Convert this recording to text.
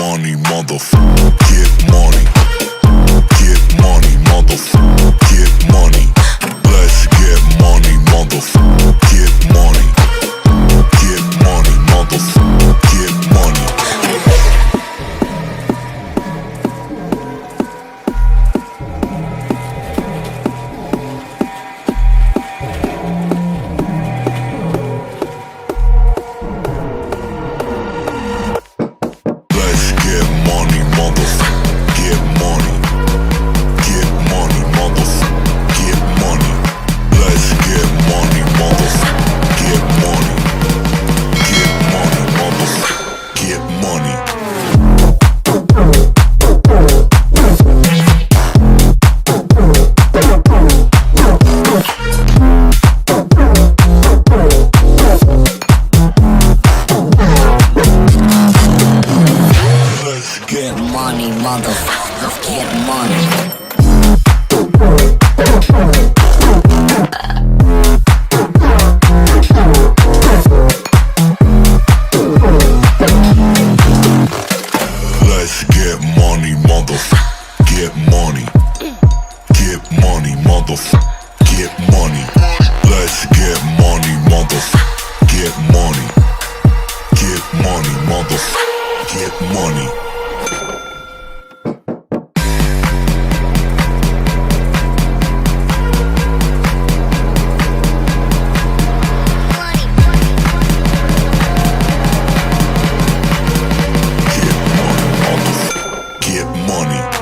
money, motherfucker. Get money. Get money, motherfucker. Get money. Let's get money, motherfucker. Get money. Get money, motherfucker. Get money. Let's get money, motherfucker. Get money. Get money, motherfucker. Get money. Let's get money, motherfucker. Get money. Get money, motherfucker. Get money. Let's get Money, motherfucker, get money. Let's get money, motherfucker. Get money. Get money, motherfucker. Get money. Let's get money, motherfucker. Get money. Get money, motherfucker. Get money. Get money, motherfucker. Get money.